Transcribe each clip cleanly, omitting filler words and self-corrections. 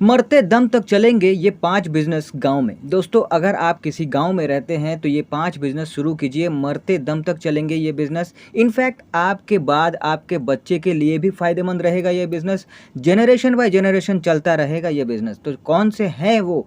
मरते दम तक चलेंगे ये 5 बिज़नेस गाँव में। दोस्तों अगर आप किसी गाँव में रहते हैं तो ये 5 बिज़नेस शुरू कीजिए, मरते दम तक चलेंगे ये बिज़नेस। इनफैक्ट आपके बाद आपके बच्चे के लिए भी फ़ायदेमंद रहेगा ये बिज़नेस, जनरेशन बाय जनरेशन चलता रहेगा ये बिज़नेस। तो कौन से हैं वो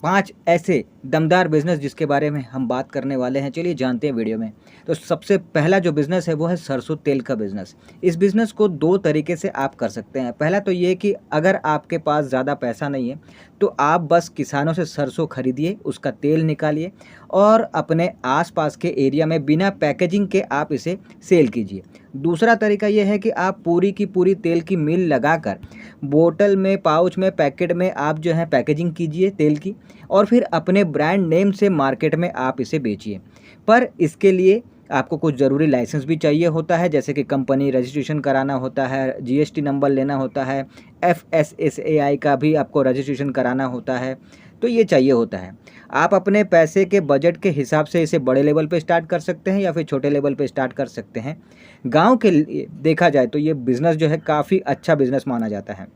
5 ऐसे दमदार बिज़नेस जिसके बारे में हम बात करने वाले हैं, चलिए जानते हैं वीडियो में। तो सबसे पहला जो बिज़नेस है वो है सरसों तेल का बिज़नेस। इस बिज़नेस को 2 तरीके से आप कर सकते हैं। पहला तो ये कि अगर आपके पास ज़्यादा पैसा नहीं है तो आप बस किसानों से सरसों खरीदिए, उसका तेल निकालिए और अपने आसपास के एरिया में बिना पैकेजिंग के आप इसे सेल कीजिए। दूसरा तरीका ये है कि आप पूरी की पूरी तेल की मिल लगाकर बोतल में, पाउच में, पैकेट में आप जो है पैकेजिंग कीजिए तेल की और फिर अपने ब्रांड नेम से मार्केट में आप इसे बेचिए। पर इसके लिए आपको कुछ ज़रूरी लाइसेंस भी चाहिए होता है, जैसे कि कंपनी रजिस्ट्रेशन कराना होता है, जीएसटी नंबर लेना होता है, एफएसएसएआई का भी आपको रजिस्ट्रेशन कराना होता है, तो ये चाहिए होता है। आप अपने पैसे के बजट के हिसाब से इसे बड़े लेवल पे स्टार्ट कर सकते हैं या फिर छोटे लेवल पे स्टार्ट कर सकते हैं। गाँव के लिए देखा जाए तो ये बिज़नेस जो है काफ़ी अच्छा बिज़नेस माना जाता है।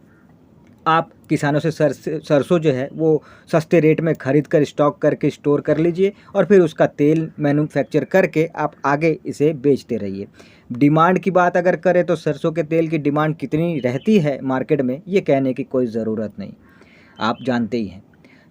आप किसानों से सरसों जो है वो सस्ते रेट में ख़रीद कर स्टॉक करके स्टोर कर लीजिए और फिर उसका तेल मैन्युफैक्चर करके आप आगे इसे बेचते रहिए। डिमांड की बात अगर करें तो सरसों के तेल की डिमांड कितनी रहती है मार्केट में, ये कहने की कोई ज़रूरत नहीं, आप जानते ही हैं।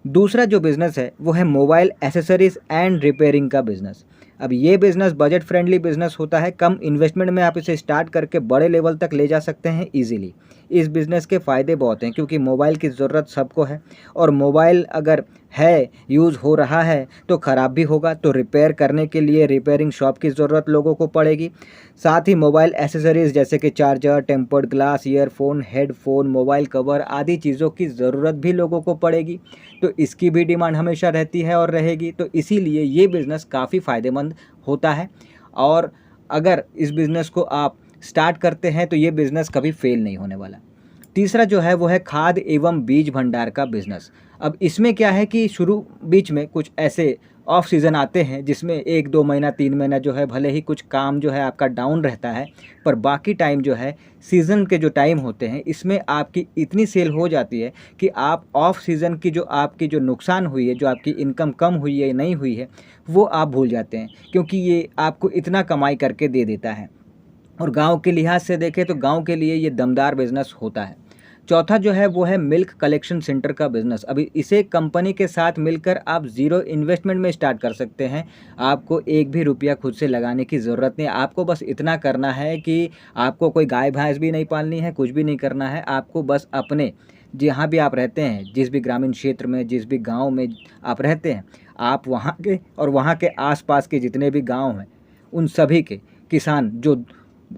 दूसरा जो बिज़नेस है वो है मोबाइल एसेसरीज़ एंड रिपेयरिंग का बिज़नेस। अब ये बिज़नेस बजट फ्रेंडली बिज़नेस होता है, कम इन्वेस्टमेंट में आप इसे स्टार्ट करके बड़े लेवल तक ले जा सकते हैं ईज़िली। इस बिज़नेस के फ़ायदे बहुत हैं क्योंकि मोबाइल की ज़रूरत सबको है और मोबाइल अगर है, यूज़ हो रहा है तो ख़राब भी होगा, तो रिपेयर करने के लिए रिपेयरिंग शॉप की ज़रूरत लोगों को पड़ेगी। साथ ही मोबाइल एसेसरीज़ जैसे कि charger, tempered glass, earphone, headphone, mobile cover आदि चीज़ों की ज़रूरत भी लोगों को पड़ेगी, तो इसकी भी डिमांड हमेशा रहती है और रहेगी। तो इसीलिए ये बिज़नेस काफ़ी फ़ायदेमंद होता है और अगर इस बिज़नेस को आप स्टार्ट करते हैं तो ये बिज़नेस कभी फ़ेल नहीं होने वाला। तीसरा जो है वो है खाद एवं बीज भंडार का बिज़नेस। अब इसमें क्या है कि शुरू बीच में कुछ ऐसे ऑफ सीज़न आते हैं जिसमें 1-2 महीना 3 महीना जो है भले ही कुछ काम जो है आपका डाउन रहता है, पर बाकी टाइम जो है सीज़न के जो टाइम होते हैं इसमें आपकी इतनी सेल हो जाती है कि आप ऑफ सीज़न की जो आपकी जो नुकसान हुई है, जो आपकी इनकम कम हुई है या नहीं हुई है, वो आप भूल जाते हैं क्योंकि ये आपको इतना कमाई करके दे देता है। और गाँव के लिहाज से देखें तो गाँव के लिए ये दमदार बिज़नेस होता है। चौथा जो है वो है मिल्क कलेक्शन सेंटर का बिज़नेस। अभी इसे कंपनी के साथ मिलकर आप ज़ीरो इन्वेस्टमेंट में स्टार्ट कर सकते हैं। आपको एक भी रुपया खुद से लगाने की ज़रूरत नहीं है। आपको बस इतना करना है कि आपको कोई गाय भैंस भी नहीं पालनी है, कुछ भी नहीं करना है। आपको बस अपने जहाँ भी आप रहते हैं, जिस भी ग्रामीण क्षेत्र में, जिस भी गाँव में आप रहते हैं, आप वहाँ के और वहाँ के आस-पास के जितने भी गाँव हैं, उन सभी के किसान जो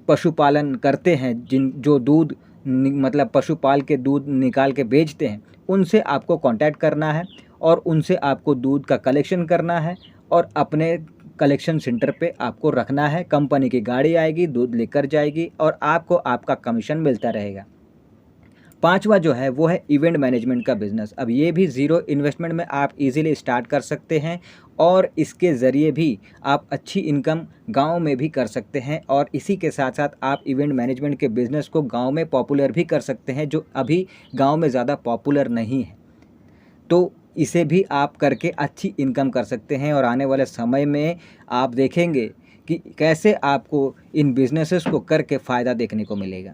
पशुपालन करते हैं, जो दूध मतलब पशु पाल के दूध निकाल के बेचते हैं, उनसे आपको कांटेक्ट करना है और उनसे आपको दूध का कलेक्शन करना है और अपने कलेक्शन सेंटर पे आपको रखना है। कंपनी की गाड़ी आएगी, दूध लेकर जाएगी और आपको आपका कमीशन मिलता रहेगा। पाँचवा जो है वो है इवेंट मैनेजमेंट का बिज़नेस। अब ये भी ज़ीरो इन्वेस्टमेंट में आप इजीली स्टार्ट कर सकते हैं और इसके ज़रिए भी आप अच्छी इनकम गांव में भी कर सकते हैं और इसी के साथ साथ आप इवेंट मैनेजमेंट के बिज़नेस को गांव में पॉपुलर भी कर सकते हैं, जो अभी गांव में ज़्यादा पॉपुलर नहीं है। तो इसे भी आप करके अच्छी इनकम कर सकते हैं और आने वाले समय में आप देखेंगे कि कैसे आपको इन बिज़नेसेस को करके फ़ायदा देखने को मिलेगा।